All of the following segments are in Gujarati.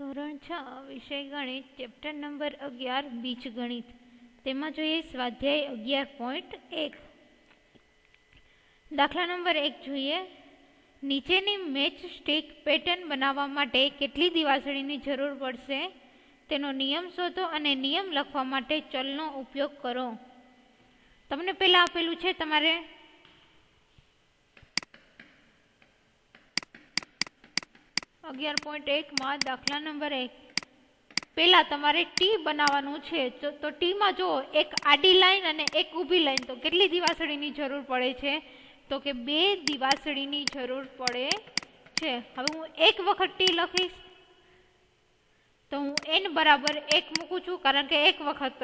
ધોરણ 6 વિષય ગણિત ચેપ્ટર નંબર 11 બીજગણિત તેમાં જોઈએ સ્વાધ્યાય 11.1 દાખલા નંબર 1 જોઈએ નીચેની મેચ સ્ટિક પેટર્ન બનાવવા માટે કેટલી દિવાસળીની જરૂર પડશે તેનો નિયમ શોધો અને નિયમ લખવા માટે ચલનો ઉપયોગ કરો। તમને પહેલા આપેલું છે તમારે 11.1 માં દાખલા નંબર 1 પહેલા તમારે ટી બનાવવાનું છે તો ટી માં જો એક આડી લાઈન અને એક ઊભી લાઈન તો કેટલી દિવાસળીની જરૂર પડે છે તો કે 2 દિવાસળીની જરૂર પડે છે। હવે હું એક વખત ટી લખીશ તો હું n બરાબર 1 મૂકું છું કારણ કે એક વખત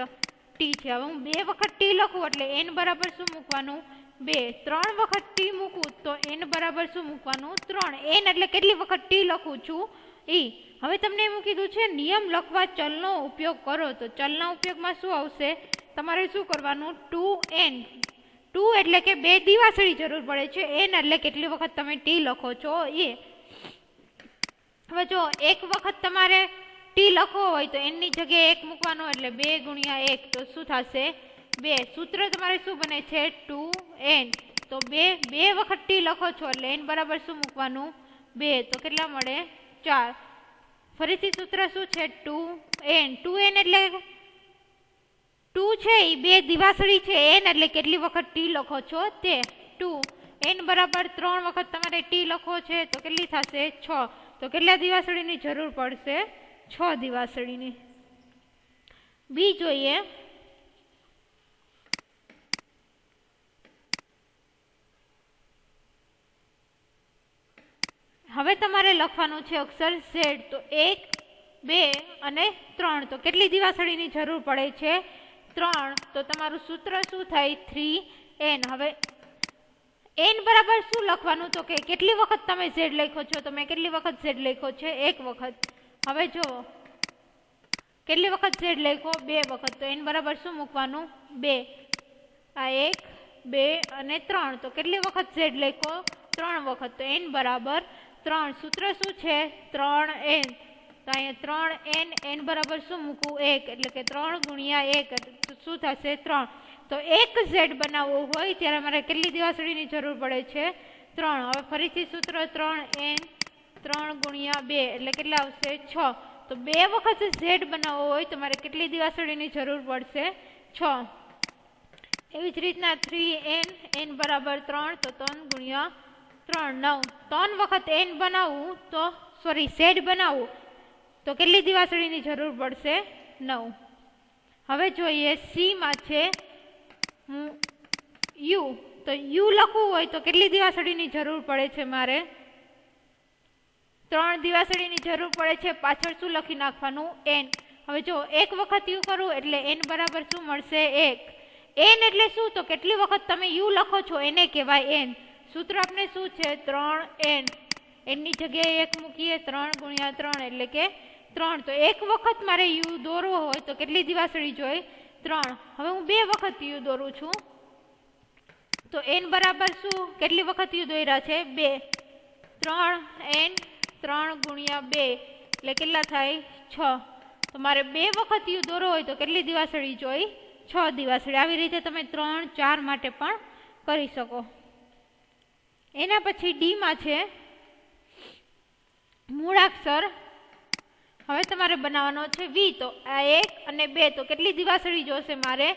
ટી છે। હવે હું 2 વખત ટી લખું એટલે n બરાબર શું મૂકવાનું 2। 3 વખત ટી મૂકું તો n બરાબર શું મૂકવાનું 3। n એટલે કેટલી વખત ટી લખું છું ઈ। હવે તમને એવું કીધું છે નિયમ લખવા ચલનો ઉપયોગ કરો તો ચલના ઉપયોગમાં શું આવશે તમારે શું કરવાનું 2n 2 એટલે કે 2 દિવાસળી જરૂર પડે છે n એટલે કેટલી વખત તમે ટી લખો છો એ। હવે જો એક વખત તમારે ટી લખવો હોય તો n ની જગ્યાએ 1 મૂકવાનો એટલે 2 ગુણ્યા 1 તો શું થશે 2। સૂત્ર તમારે શું બને છે 2n તો 2 વખત ટી લખો છો એટલે n બરાબર શું મૂકવાનું 2 તો કેટલા મળે 4। ફરીથી સૂત્ર શું છે 2n 2n એટલે 2 છે એ 2 દિવાસળી છે n એટલે કેટલી વખત ટી લખો છો તે 2 n બરાબર 3 વખત તમારે ટી લખવો છે તો કેટલી થશે 6 તો કેટલા દિવાસળીની જરૂર પડશે 6 દિવાસળીની। બી જોઈએ હવે તમારે લખવાનું છે અક્ષર Z તો 1 2 અને 3 તો કેટલી દિવાસળીની જરૂર પડે છે 3 તો તમારું સૂત્ર શું થાય 3n। હવે n બરાબર શું લખવાનું તો કે કેટલી વખત તમે z લખો છો તો મેં કેટલી વખત z લખ્યો છે 1 વખત। હવે જો કેટલી વખત z લખ્યો 2 વખત તો n બરાબર શું મૂકવાનું 2। આ 1 2 અને 3 તો કેટલી વખત z લખ્યો 3 વખત તો n બરાબર 3। સૂત્ર શું છે 3n તો અહીંયા 3n n બરાબર શું મૂકવું 1 એટલે કે 3 ગુણ્યા 1 શું થશે 3 તો એક z બનાવવું હોય ત્યારે મારે કેટલી દિવાસળીની જરૂર પડે છે 3। હવે ફરીથી સૂત્ર 3n 3 ગુણ્યા 2 એટલે કેટલા આવશે 6 તો 2 વખત z બનાવવો હોય તો મારે કેટલી દિવાસળીની જરૂર પડશે 6। એવી જ રીતના 3n n બરાબર 3 તો 3 ગુણ્યા 3 9 3 વખત n બનાવવું તો z બનાવવું તો કેટલી દિવાસળીની જરૂર પડશે 9। હવે જોઈએ સી માં છે u તો u લખવું હોય તો કેટલી દિવાસળીની જરૂર પડે છે મારે 3 દિવાસળીની જરૂર પડે છે પાછળ શું લખી નાખવાનું n। હવે જો એક વખત u કરું એટલે n બરાબર શું મળશે 1। n એટલે શું તો કેટલી વખત તમે u લખો છો એને કહેવાય n। સૂત્ર આપણે શું છે 3n n ની જગ્યાએ 1 મૂકીએ 3 ગુણ્યા 3 એટલે કે 3 તો એક વખત મારે u દોરવો હોય તો કેટલી દિવાસળી જોઈ 3। હવે હું 2 વખત u દોરું છું તો n બરાબર શું કેટલી વખત u દોર્યા છે 2 3n 3 ગુણ્યા 2 એટલે કેટલા થાય 6 તો મારે 2 વખત u દોરવો હોય તો કેટલી દિવાસળી જોઈ 6 દિવાસળી। આવી રીતે તમે 3 4 માટે પણ કરી શકો। એના પછી ડી માં છે મૂળાક્ષર હવે તમારે બનાવવાનો છે વી તો આ 1 અને 2 તો કેટલી દિવાસળી જોશે મારે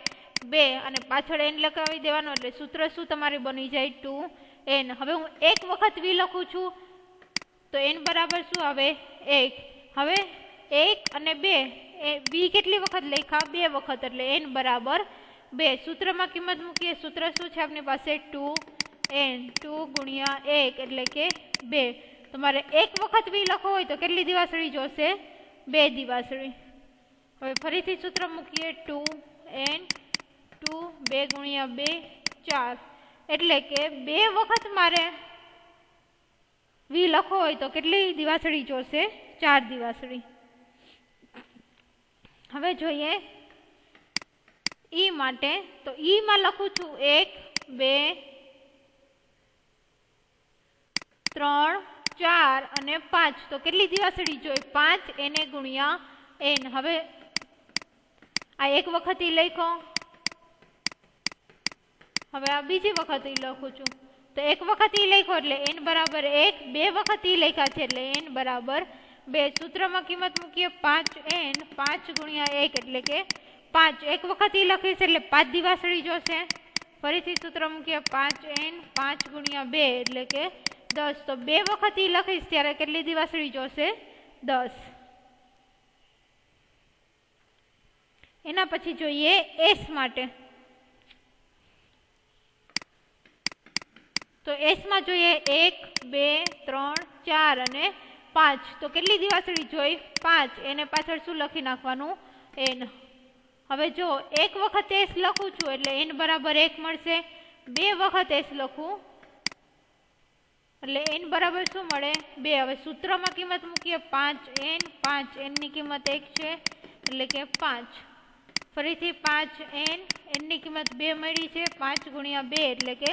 2 અને પાછળ n લખાવી દેવાનો એટલે સૂત્ર શું તમારે બની જાય 2n। હવે હું એક વખત વી લખું છું તો n બરાબર શું આવે 1। હવે 1 અને 2 વી કેટલી વખત લખ્યા 2 વખત એટલે n બરાબર 2। સૂત્રમાં કિંમત મૂકીએ સૂત્ર શું છે આપણી પાસે 2n 2 ગુણ્યા 1 એટલે કે 2 તમારે એક વખત વી લખવો હોય તો કેટલી દિવાસળી જોશે 2 દિવાસળી। હવે ફરીથી સૂત્ર મૂકીએ 2n 2 2 ગુણ્યા 2 4 એટલે કે 2 વખત મારે વી લખવો હોય તો કેટલી દિવાસળી જોશે 4 દિવાસળી। હવે જોઈએ ઈ માટે તો ઈ માં લખું છું 1 2 3 4 અને 5 તો કેટલી દિવાસળી જોઈએ? 5 એને ગુણ્યા n. હવે આ એક વખત ઈ લખો, હવે આ બીજી વખત ઈ લખું છું. તો એક વખત ઈ લખ્યો એટલે n બરાબર 1, બે વખત ઈ લખ્યા છે એટલે n બરાબર 2. સૂત્રમાં કિંમત મૂકીએ 5n, 5 ગુણ્યા 1 એટલે કે 5. એક વખત ઈ લખીશ એટલે 5 દિવાસળી જોશે. ફરીથી સૂત્ર મૂકીએ 5n, 5 ગુણ્યા 2 એટલે કે 10. તો બે વખત ઈ લખીશ ત્યારે કેટલી દિવાસળી જોશે? 10. એના પછી જોઈએ s માટે. તો s માં જોઈએ 1, 2, 3, 4 અને 5. તો કેટલી દિવાસળી જોઈ? 5. એને પાછળ શું લખી નાખવાનું? n. હવે જો એક વખત s લખું છું એટલે n બરાબર 1 મળશે. બે વખત s લખું એટલે n બરાબર શું મળે? 2. હવે સૂત્રમાં કિંમત મૂકીએ 5n, 5n ની કિંમત 1 છે એટલે કે 5. ફરીથી 5n, n ની કિંમત 2 મળી છે. 5 ગુણ્યા 2 એટલે કે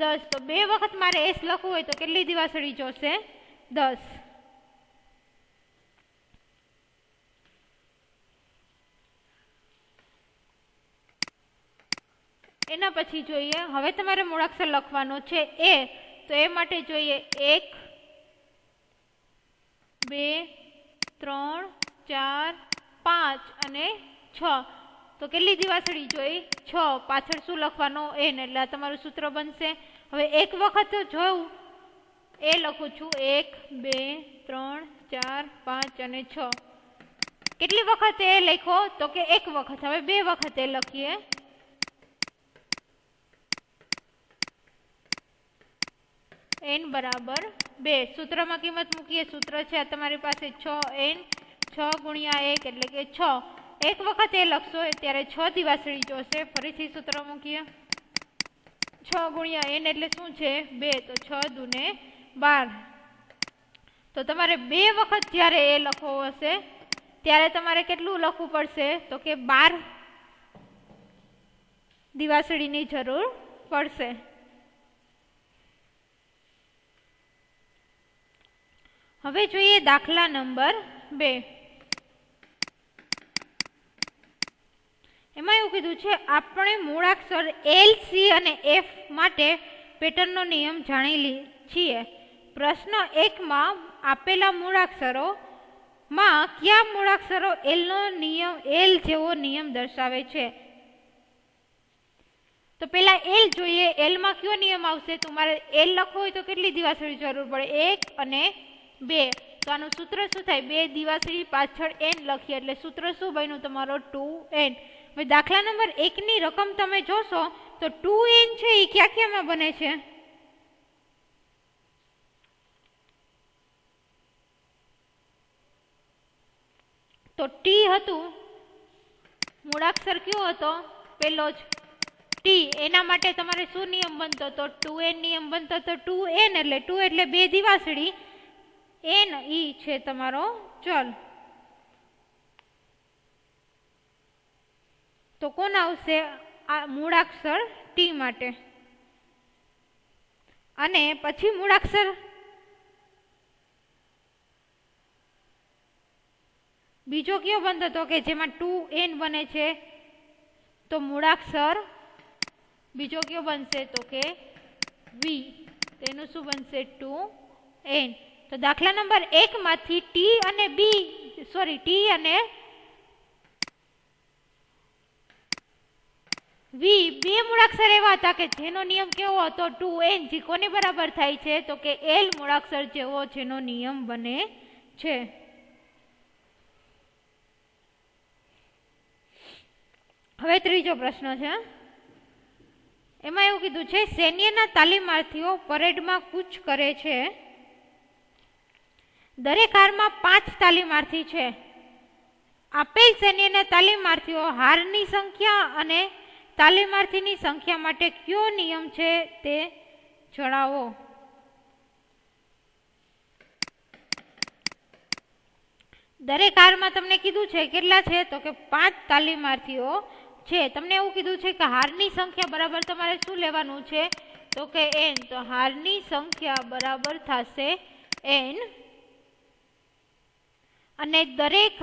10. તો બે વખત મારે s લખવું હોય તો કેટલી દિવાસળી જોશે? 10. એના પછી જોઈએ હવે તમારે મૂળાક્ષર લખવાનો છે a. તો એ માટે જોઈએ 1, 2, 3, 4, 5 અને 6. તો કેટલી દિવાસળી જોઈ? 6. પાછળ શું લખવાનું? n. એટલે આ તમારું સૂત્ર બનશે. હવે એક વખત જોઉં એ લખું છું 1, 2, 3, 4, 5 અને 6. કેટલી વખત એ લખો? તો કે એક વખત. હવે બે વખત એ લખીએ. n બરાબર 2. સૂત્રમાં કિંમત મૂકીએ. સૂત્ર છે આ તમારી પાસે 6n, 6 ગુણ્યા 1 એટલે કે 6. એક વખત એ લખશો ત્યારે 6 દિવાસળી જોશે. ફરીથી સૂત્ર મૂકીએ. 6 ગુણ્યા n એટલે શું છે? 2. તો 6 દુને 12. તો તમારે બે વખત જ્યારે એ લખવો હશે ત્યારે તમારે કેટલું લખવું પડશે? તો કે 12 દિવાસળીની જરૂર પડશે. હવે જોઈએ દાખલા નંબર 2. એમાં એવું કીધું છે આપણે મૂળાક્ષર L, C અને F માટે પેટર્નનો નિયમ જાણી છીએ. પ્રશ્ન 1 માં આપેલા મૂળાક્ષરો માં કયા મૂળાક્ષરો L જેવો નિયમ દર્શાવે છે? તો પેલા L જોઈએ. L માં કયો નિયમ આવશે? તમારે L લખવું હોય તો કેટલી દિવાસળી જરૂર પડે? 1 અને 2. તો આનું સૂત્ર શું થાય? 2 દિવાસળી પાછળ n લખીએ એટલે સૂત્ર શું બન્યું તમારો? 2n. હવે દાખલા નંબર 1 ની રકમ તમે જોશો તો 2n છે એ ક્યાં ક્યાંમાં બને છે? તો t હતું, મૂળાક્ષર કયો હતો? પેલો જ t. એના માટે તમારે શું નિયમ બનતો? તો 2n નિયમ બનતો. તો 2n એટલે 2 એટલે 2 દિવાસળી, n ઈ છે તમારો ચલ. તો કોણ આવશે? આ મૂળાક્ષર t માટે. અને પછી મૂળાક્ષર બીજો કયો બનતો હતો કે જેમાં 2n બને છે? તો મૂળાક્ષર બીજો કયો બનશે? તો કે v. તેનું શું બનશે? 2n. તો દાખલા નંબર 1 માંથી t અને v બે મૂળાક્ષર એવા હતા કે જેનો નિયમ કેવો હતો? 2n. જે કોની બરાબર થાય છે? તો કે L મૂળાક્ષર જેવો જેનો નિયમ બને છે. હવે ત્રીજો પ્રશ્ન છે. એમાં એવું કીધું છે સૈન્યના તાલીમાર્થીઓ પરેડમાં કૂચ કરે છે. દરેક હારમાં 5 તાલીમાર્થી છે. આપેલ સૈન્યના તાલીમાર્થીઓ હારની સંખ્યા અને તાલીમાર્થીની સંખ્યા માટે કયો નિયમ છે તે જણાવો. દરેક હારમાં તમને કીધું છે કેટલા છે? તો કે 5 તાલીમાર્થીઓ છે. તમને એવું કીધું છે કે હારની સંખ્યા બરાબર તમારે શું લેવાનું છે? તો કે n. તો હારની સંખ્યા બરાબર થશે n અને દરેક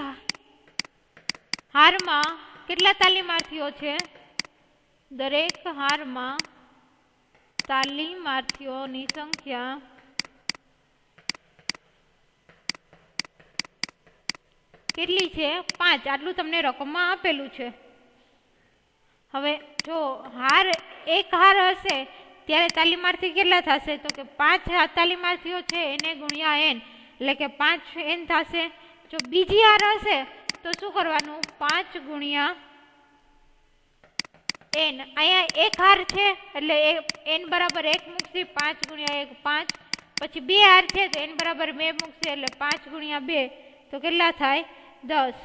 હારમાં કેટલા તાલીમાર્થીઓ છે? દરેક હારમાં તાલીમાર્થીઓની સંખ્યા કેટલી છે? 5. આટલું તમને રકમમાં આપેલું છે. હવે જો એક હાર હશે ત્યારે તાલીમાર્થી કેટલા થશે? તો કે 5 તાલીમાર્થીઓ છે એને ગુણ્યા n એટલે કે 5n થશે. જો બીજી હાર હશે તો શું કરવાનું? 5 ગુણ્યા n. અહીંયા એક હાર છે એટલે n બરાબર 1 મૂકશે. 5 ગુણ્યા 1 5. પછી બે હાર છે તો n બરાબર 2 મૂકશે એટલે 5 ગુણ્યા 2 તો કેટલા થાય? 10.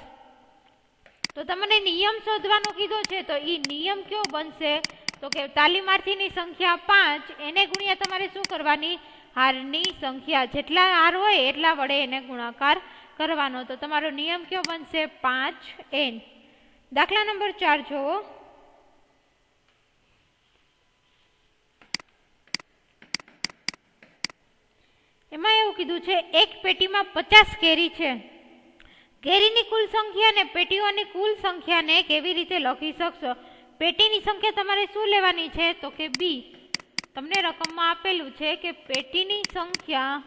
તો તમને નિયમ શોધવાનો કીધો છે તો એ નિયમ કયો બનશે? તો કે તાલીમાર્થીની સંખ્યા 5 એને ગુણ્યા તમારે શું કરવાની? હારની સંખ્યા. જેટલા હાર હોય એટલા વડે એને ગુણાકાર કરવાનો. તો તમારો નિયમ કયો બનશે? 5n. દાખલા નંબર 4 જોવો. એમાં એવું કીધું છે એક પેટીમાં 50 કેરી છે. કેરીની કુલ સંખ્યા અને પેટીઓની કુલ સંખ્યાને કેવી રીતે લખી શકશો? પેટીની સંખ્યા તમારે શું લેવાની છે? તો કે b. તમને રકમમાં આપેલું છે કે પેટીની સંખ્યા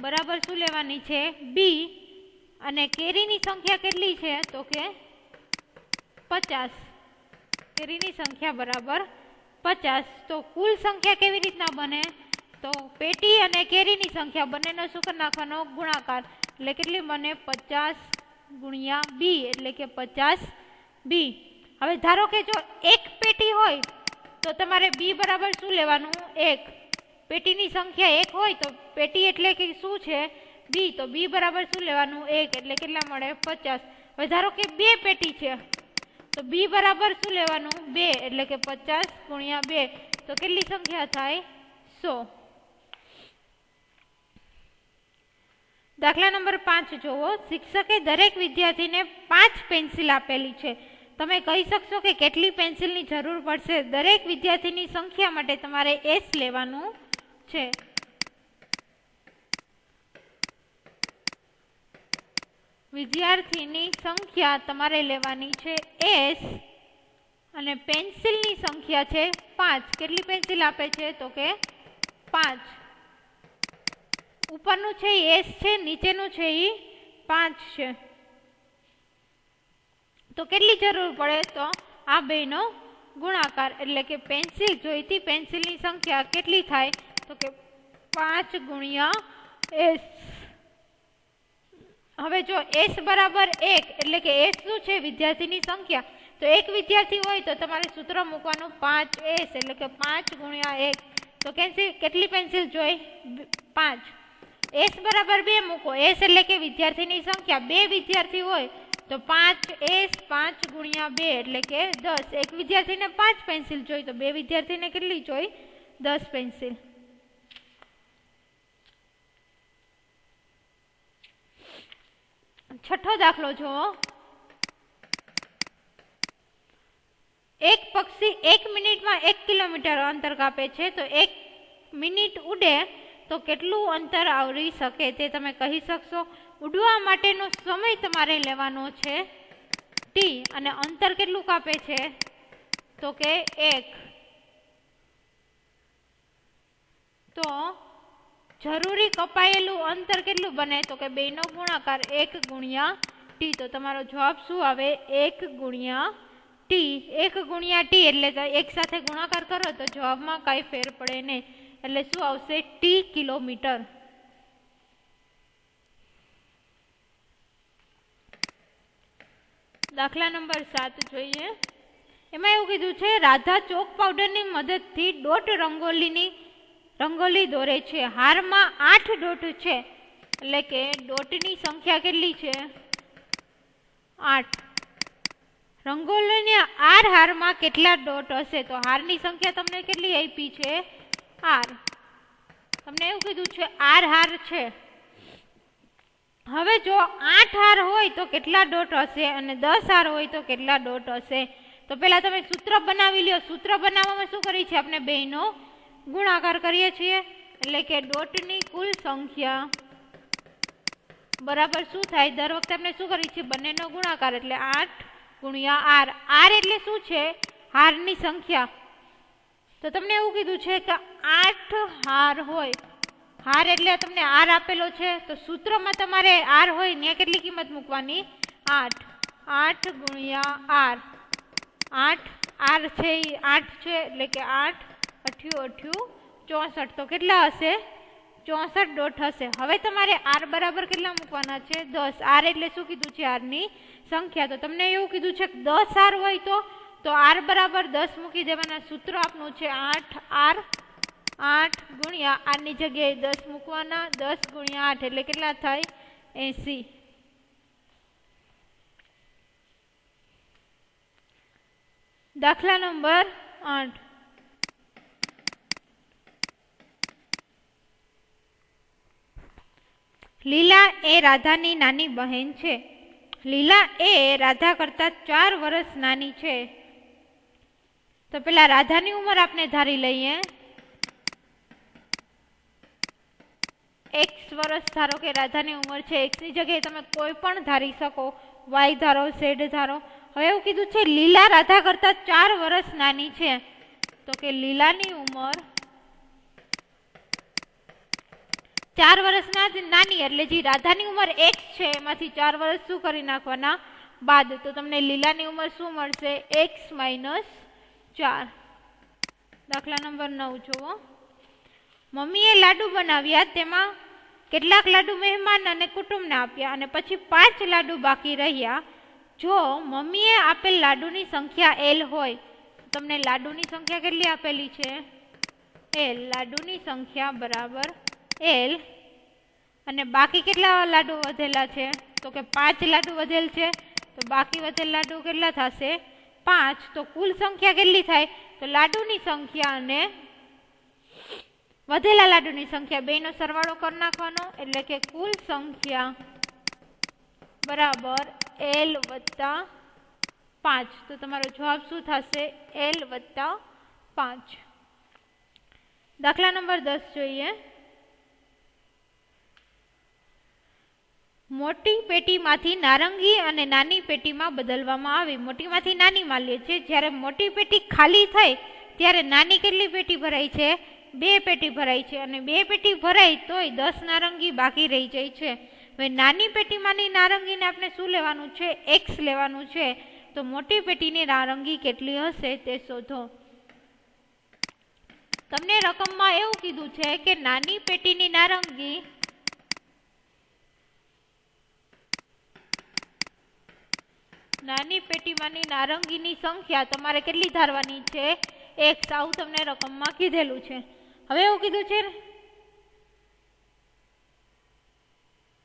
બરાબર શું લેવાની છે? b. અને કેરીની સંખ્યા કેટલી છે? તો કે 50. કેરીની સંખ્યા બરાબર 50. તો કુલ સંખ્યા કેવી રીતના બને? તો પેટી અને કેરીની સંખ્યા બંનેનો શું કરી નાખવાનો? ગુણાકાર. એટલે કેટલી બને? 50 ગુણ્યા b એટલે કે 50b. હવે ધારો કે જો એક પેટી હોય તો તમારે b બરાબર શું લેવાનું? 1. પેટીની સંખ્યા 1 હોય તો પેટી એટલે કે શું છે? b. તો b બરાબર શું લેવાનું? 1 એટલે કેટલા મળે? 50. હવે ધારો કે બે પેટી છે તો b બરાબર શું લેવાનું? 2 એટલે કે 50 ગુણ્યા 2 તો કેટલી સંખ્યા થાય? 100. દાખલા નંબર 5 જોવો. શિક્ષકે દરેક વિદ્યાર્થીને 5 પેન્સિલ આપેલી છે. તમે કહી શકશો કે કેટલી પેન્સિલની જરૂર પડશે? દરેક વિદ્યાર્થીની સંખ્યા માટે તમારે s લેવાનું છે. વિદ્યાર્થીની સંખ્યા તમારે લેવાની છે s અને પેન્સિલની સંખ્યા છે 5. કેટલી પેન્સિલ આપે છે? તો કે 5. ઉપરનું છે એ s છે, નીચેનું છે એ 5 છે. તો કેટલી જરૂર પડે? તો આ બેનો ગુણાકાર એટલે કે પેન્સિલ જોઈતી પેન્સિલની સંખ્યા કેટલી થાય? તો કે 5 ગુણ્યા s. હવે જો s બરાબર 1 એટલે કે s શું છે? વિદ્યાર્થીની સંખ્યા. તો એક વિદ્યાર્થી હોય તો તમારે સૂત્ર મૂકવાનું 5s એટલે કે 5 ગુણ્યા 1. તો કેટલી પેન્સિલ જોઈ? 5. s બરાબર 2 મૂકો. s એટલે કે વિદ્યાર્થીની સંખ્યા. બે વિદ્યાર્થી હોય તો 5s 5 ગુણ્યા 2 એટલે કે 10. એક વિદ્યાર્થીને 5 પેન્સિલ જોઈ તો બે વિદ્યાર્થીને કેટલી જોઈ? 10 પેન્સિલ. છઠ્ઠો દાખલો જુઓ. એક પક્ષી 1 મિનિટમાં 1 કિલોમીટર અંતર કાપે છે તો 1 મિનિટ ઉડે તો કેટલું અંતર આવરી શકે તે તમે કહી શકશો? ઉડવા માટેનો સમય તમારે લેવાનો છે t અને અંતર કેટલું કાપે છે? તો કે 1. તો જરૂરી કપાયેલું અંતર કેટલું બને? તો કે 2 નો ગુણાકાર 1 ગુણ્યા t. તો તમારો જવાબ શું આવે? 1 ગુણ્યા t. 1 ગુણ્યા t એટલે એક સાથે ગુણાકાર કરો તો જવાબમાં કાંઈ ફેર પડે નહીં એટલે શું આવશે? t kilometre. દાખલા નંબર 7 જોઈએ. એમાં એવું કીધું છે રાધા ચોક પાવડરની મદદથી ડોટ રંગોલી દોરે છે. હારમાં 8 ડોટ છે એટલે કે ડોટની સંખ્યા કેટલી છે? 8. રંગોલીના હારમાં કેટલા ડોટ હશે? તો હારની સંખ્યા તમને કેટલી આપી છે? r. તમને એવું કીધું છે r હાર છે. હવે જો 8 હાર હોય તો કેટલા ડોટ હશે અને 10 હાર હોય તો કેટલા ડોટ હશે? તો પહેલા તમે સૂત્ર બનાવી લ્યો. સૂત્ર બનાવવામાં શું કરી છે? આપણે 2 નો ગુણાકાર કરીએ છીએ એટલે કે ડોટની કુલ સંખ્યા બરાબર શું થાય? દર વખતે આપણે શું કરીએ છીએ? બંનેનો ગુણાકાર એટલે 8 ગુણ્યા r. r એટલે શું છે? હારની સંખ્યા. તો તમને એવું કીધું છે કે 8 હાર હોય. હાર એટલે તમને r આપેલો છે, તો સૂત્રમાં તમારે r હોય ને કેટલી કિંમત મૂકવાની? 8. 8 ગુણ્યા r. 8 r છે એ 8 છે એટલે કે 8 8 64. તો કેટલા હશે? 64 ડોટ હશે. હવે તમારે r બરાબર કેટલા મૂકવાના છે? 10. r એટલે શું કીધું છે? r ની સંખ્યા. તો તમને એવું કીધું છે કે 10 r હોય તો r બરાબર 10 મૂકી દેવાના. સૂત્ર આપનું છે 8r. 8 ગુણ્યા r ની જગ્યાએ 10 મૂકવાના. 10 ગુણ્યા 8 એટલે કેટલા થાય? 80. દાખલા નંબર 8. લીલા એ રાધાની નાની બહેન છે. લીલા એ રાધા કરતા 4 વર્ષ નાની છે. તો પેલા રાધાની ઉંમર આપણે ધારી લઈએ. x વર્ષ ધારો કે રાધાની ઉંમર છે. x ની જગ્યાએ તમે કોઈ પણ ધારી શકો. y ધારો, z ધારો. હવે એવું કીધું છે લીલા રાધા કરતા 4 વર્ષ નાની છે. તો કે લીલાની ઉંમર 4 વર્ષ નાની એટલે જે રાધાની ઉંમર x છે એમાંથી 4 વર્ષ શું કરી નાખવાના? બાદ. તો તમને લીલાની ઉંમર શું મળશે? x - 4. દાખલા નંબર 9 જુઓ. મમ્મીએ લાડુ બનાવ્યા. તેમાં કેટલાક લાડુ મહેમાન અને કુટુંબને આપ્યા અને પછી 5 લાડુ બાકી રહ્યા. જો મમ્મીએ આપેલ લાડુની સંખ્યા l હોય, તમને લાડુની સંખ્યા કેટલી આપેલી છે? l. લાડુની સંખ્યા બરાબર l. અને બાકી કેટલા લાડુ વધેલા છે? તો કે 5 લાડુ વધેલ છે. તો બાકી વધેલ લાડુ કેટલા થશે? 5. તો કુલ સંખ્યા કેટલી થાય? તો લાડુની સંખ્યા અને વધેલા લાડુની સંખ્યા બેનો સરવાળો કરી નાખવાનો. એટલે કે કુલ સંખ્યા બરાબર l વત્તા 5. તો તમારો જવાબ શું થશે? l વત્તા 5. દાખલા નંબર 10 જોઈએ. મોટી પેટીમાંથી નારંગી અને નાની પેટીમાં બદલવામાં આવી. મોટીમાંથી નાનીમાં લે છે. જ્યારે મોટી પેટી ખાલી થઈ ત્યારે નાની કેટલી પેટી ભરાય છે? 2 પેટી ભરાય છે. અને 2 પેટી ભરાય તોય 10 નારંગી બાકી રહી જાય છે. હવે નાની પેટીમાંની નારંગીને આપણે શું લેવાનું છે? x લેવાનું છે. તો મોટી પેટીની નારંગી કેટલી હશે તે શોધો. તમને રકમમાં એવું કીધું છે કે નાની પેટીની નારંગી નાની પેટીમાંની નારંગીની સંખ્યા તમારે કેટલી ધારવાની છે? x. આવું તમને રકમમાં કીધેલું છે. હવે એવું કીધું છે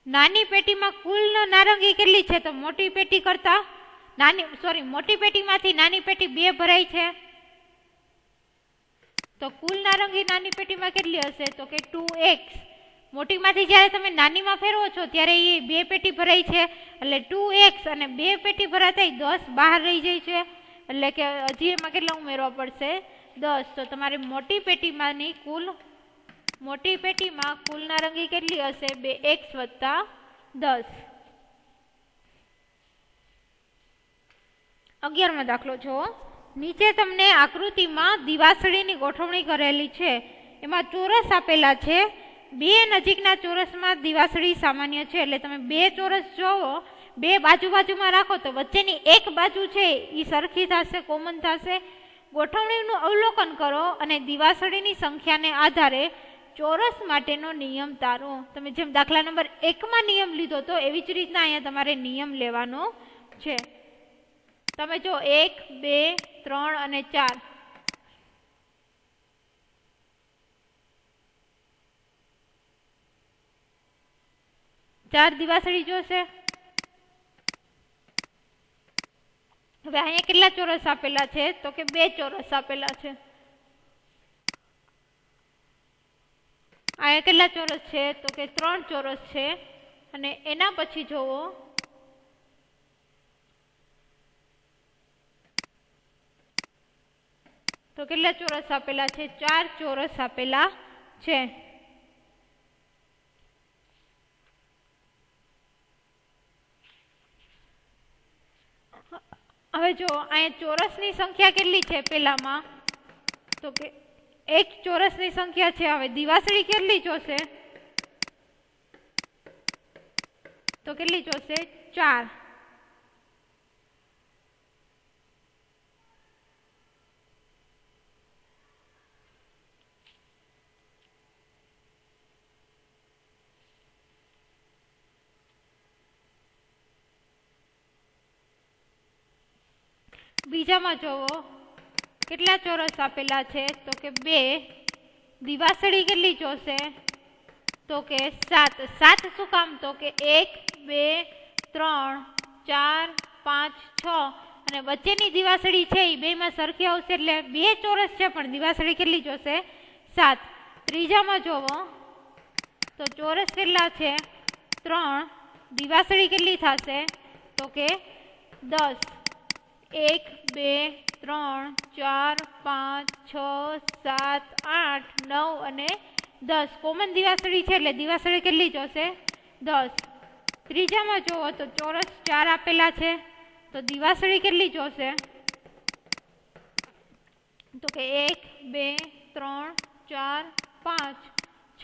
નાની પેટીમાં કુલ નારંગી કેટલી છે? તો મોટી પેટી કરતા મોટી પેટીમાંથી નાની પેટી 2 ભરાય છે. તો કુલ નારંગી નાની પેટીમાં કેટલી હશે? તો કે 2x. મોટીમાંથી જ્યારે તમે નાનીમાં ફેરવો છો ત્યારે એ 2 પેટી ભરાય છે એટલે 2x. અને 2 પેટી ભરાતા 10 બહાર રહી જાય છે એટલે કે હજી એમાં કેટલા ઉમેરવા પડશે? 10. તો તમારે મોટી પેટીમાં કુલ નારંગી કેટલી હશે? 2x વત્તા 10. 11મો દાખલો જુઓ. નીચે તમને આકૃતિમાં દિવાસળીની ગોઠવણી કરેલી છે. એમાં ચોરસ આપેલા છે. 2 નજીકના ચોરસમાં દિવાસળી સામાન્ય છે. એટલે તમે 2 ચોરસ જોવો, 2 બાજુમાં રાખો તો વચ્ચેની એક બાજુ છે એ સરખી થશે, કોમન થશે. ગોઠવણીનું અવલોકન કરો અને દિવાસળીની સંખ્યાને આધારે ચોરસ માટેનો નિયમ તારો. તમે જેમ દાખલા નંબર 1માં નિયમ લીધો તો એવી જ રીતના અહીંયા તમારે નિયમ લેવાનો છે. તમે જો 1 2 3 અને 4 4 દિવાસળી જોશે. હવે અહીંયા કેટલા ચોરસ આપેલા છે? તો કે 2 ચોરસ આપેલા છે. અહીંયા કેટલા ચોરસ છે? તો કે 3 ચોરસ છે. અને એના પછી જોવો તો કેટલા ચોરસ આપેલા છે? 4 ચોરસ આપેલા છે. હવે જો અહીંયા ચોરસની સંખ્યા કેટલી છે પેલામાં, તો કે એક ચોરસની સંખ્યા છે. હવે દિવાસળી કેટલી જોશે, તો કેટલી જોશે, 4. બીજામાં જોવો કેટલા ચોરસ આપેલા છે, તો કે 2. દિવાસળી કેટલી જોશે, તો કે 7. 7 શું કામ, તો કે 1 2 3 4 5 6 અને વચ્ચેની દિવાસળી છે એ બેમાં સરખી આવશે એટલે 2 ચોરસ છે પણ દિવાસળી કેટલી જોશે, 7. ત્રીજામાં જોવો તો ચોરસ કેટલા છે, 3. દિવાસળી કેટલી થશે, તો કે 10. 1 2 3 4 5 6 7 8 9 અને 10 કોમન દિવાસળી છે એટલે દિવાસળી કેટલી જોશે, 10. ત્રીજામાં જુઓ તો ચોરસ 4 આપેલા છે તો દિવાસળી કેટલી જોશે, તો કે 1 2 3 4 5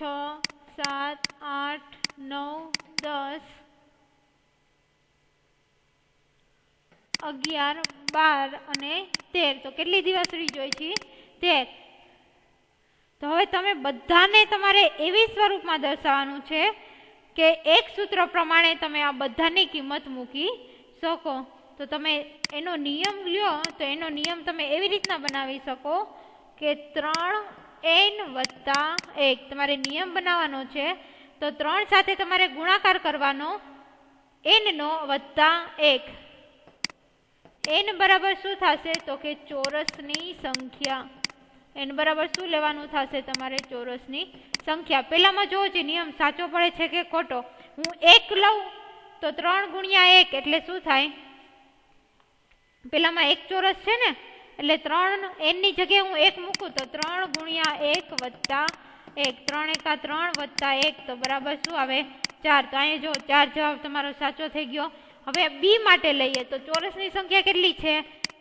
6 7 8 9 10 11 12 અને 13 તો કેટલી દિવાસળી જોઈ છે, 13. તો હવે તમે બધાને તમારે એવી સ્વરૂપમાં દર્શાવવાનું છે કે એક સૂત્ર પ્રમાણે તમે આ બધાની કિંમત મૂકી શકો. તો તમે એનો નિયમ લ્યો તો એનો નિયમ તમે એવી રીતના બનાવી શકો કે 3n + 1 તમારે નિયમ બનાવવાનો છે. તો 3 સાથે તમારે ગુણાકાર કરવાનો n નો +1. n બરાબર શું થશે, તો કે ચોરસની સંખ્યા. n બરાબર શું લેવાનું થશે, તમારે ચોરસની સંખ્યા. પેલામાં જોવો છે નિયમ સાચો પડે છે કે ખોટો. હું 1 લઉં તો 3 × 1 એટલે શું થાય, પેલામાં 1 ચોરસ છે ને એટલે 3 n ની જગ્યાએ હું 1 મૂકું તો 3 × 1 + 1 3 × 3 + 1 તો બરાબર શું આવે, 4. તો અહીંયા જો 4 જવાબ તમારો સાચો થઈ ગયો. હવે બી માટે લઈએ તો ચોરસની સંખ્યા કેટલી છે,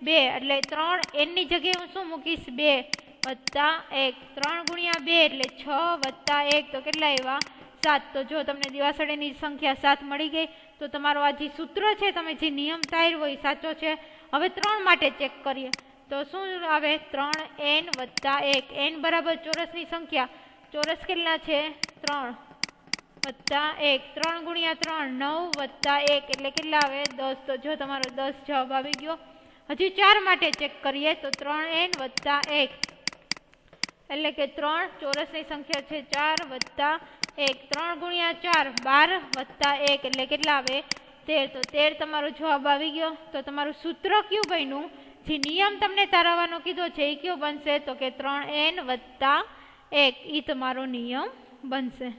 2 એટલે 3 n ની જગ્યાએ હું શું મૂકીશ, 2 + 1 3 × 2 એટલે 6 + 1 તો કેટલા આવ્યા, 7. તો જો તમને દિવાસળીની સંખ્યા 7 મળી ગઈ. તો તમારો આ જે સૂત્ર છે તમે જે નિયમ તાર્યો હોય સાચો છે. હવે 3 માટે ચેક કરીએ તો શું આવે, 3n + 1. n બરાબર ચોરસની સંખ્યા, ચોરસ કેટલા છે, 3 + 1 3 × 3 9 + 1 એટલે કેટલા આવે, 10. તો જો તમારો 10 જવાબ આવી ગયો. હજી 4 માટે ચેક કરીએ તો 3n + 1 એટલે કે 3 ચોરસની સંખ્યા છે, 4 + 1 3 × 4 12 + 1 એટલે કેટલા આવે, 13. તો 13 તમારો જવાબ આવી ગયો. તો તમારું સૂત્ર કયું બન્યું, જે નિયમ તમને તારવવાનો કીધો છે એ કયો બનશે, તો કે 3n + 1 એ તમારો નિયમ બનશે.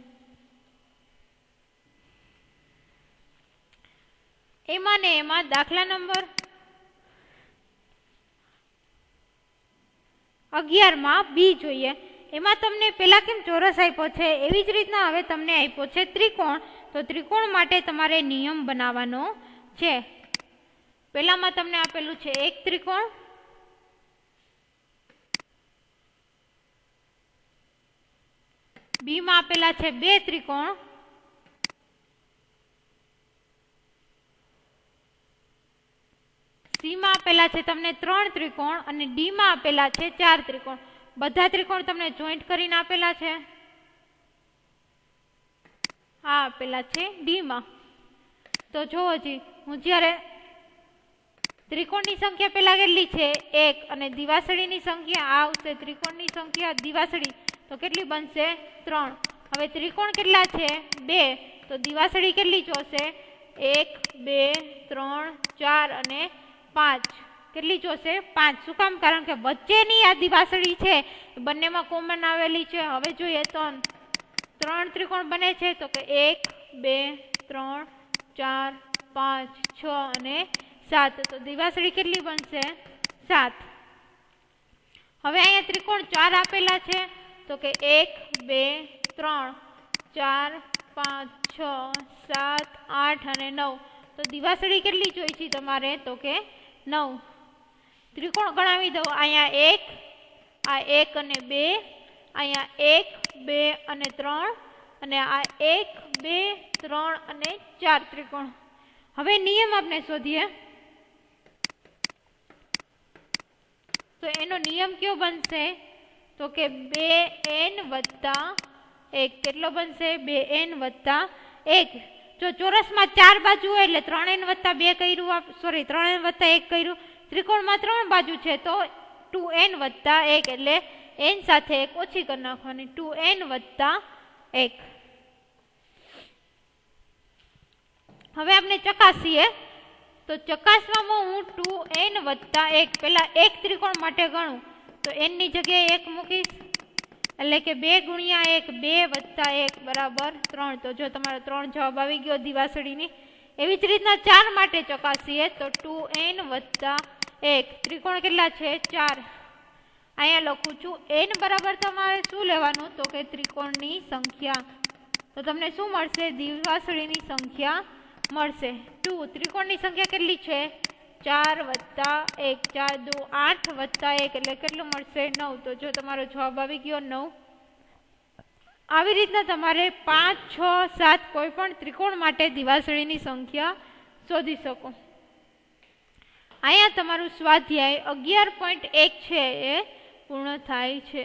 એમાં ને એમાં દાખલા નંબર 11 બી જોઈએ. એમાં તમને પેલા કેમ ચોરસ આપ્યો છે એવી જ રીતના હવે તમને આપ્યો છે ત્રિકોણ. તો ત્રિકોણ માટે તમારે નિયમ બનાવવાનો છે. પેલામાં તમને આપેલું છે એક ત્રિકોણ, બી માં આપેલા છે 2 ત્રિકોણ, સી માં આપેલા છે તમને 3 ત્રિકોણ અને ડી માં આપેલા છે 4 ત્રિકોણ. બધા ત્રિકોણ તમને જોઈન્ટ કરીને આપેલા છે. આ આપેલા છે ડી માં. તો જોવો જી, હું જ્યારે ત્રિકોણની સંખ્યા પેલા કેટલી છે 1 અને દિવાસળીની સંખ્યા આ આવશે, ત્રિકોણની સંખ્યા દિવાસળી તો કેટલી બનશે 3. હવે ત્રિકોણ કેટલા છે 2 તો દિવાસળી કેટલી જોશે 1 2 3 4 અને 5 કેટલી જોશે 5. શું કામ, કારણ કે વચ્ચેની આ દિવાસળી છે બંનેમાં કોમન આવેલી છે. હવે જોઈએ તો 3 ત્રિકોણ બને છે તો કે 1 2 3 4 5 6 અને 7 તો દિવાસળી કેટલી બનશે 7. હવે અહીંયા ત્રિકોણ 4 આપેલા છે તો કે 1 2 3 4 5 6 7 8 અને 9 તો દિવાસળી કેટલી જોઈ છે તમારે, તો કે 9 ત્રિકોણ ગણાવી દો અહીંયા 1 આ 1 અને 2 અહીંયા 1 2 અને 3 અને આ 1 2 3 અને 4 ત્રિકોણ। હવે નિયમ આપણે શોધીએ તો એનો નિયમ કયો બનશે તો કે 2n વત્તા 1 કેટલો બનશે 2n વત્તા 1। જો ચોરસમાં 4 બાજુ હોય એટલે 3n વત્તા 2 કર્યું સોરી 3n વત્તા 1 કર્યું। ત્રિકોણમાં 3 બાજુ છે તો 2n વત્તા 1 એટલે n સાથે 1 ઓછી કરી નાખવાની 2n વત્તા 1। હવે આપણે ચકાસીએ તો ચકાસવામાં હું 2n વત્તા 1 પહેલા એક ત્રિકોણ માટે ગણું તો n ની જગ્યાએ 1 મૂકીશ એટલે કે 2 ગુણ્યા 1 2 વત્તા 1 બરાબર 3। તો જો તમારો 3 જવાબ આવી ગયો દિવાસળીની। એવી જ રીતના 4 માટે ચકાસીએ તો 2n વત્તા 1 ત્રિકોણ કેટલા છે 4। અહીંયા લખું છું n બરાબર તમારે શું લેવાનું તો કે ત્રિકોણની સંખ્યા। તો તમને શું મળશે દિવાસળીની સંખ્યા મળશે 2। ત્રિકોણની સંખ્યા કેટલી છે 4 વત્તા 1 4 2 8 વત્તા 1 એટલે કેટલું મળશે 9। તો જો તમારો જવાબ આવી ગયો 9। આવી રીતના તમારે 5 6 7 કોઈ પણ ત્રિકોણ માટે દિવાસળીની સંખ્યા શોધી શકો। અહીંયા તમારું સ્વાધ્યાય 11.1 છે એ પૂર્ણ થાય છે।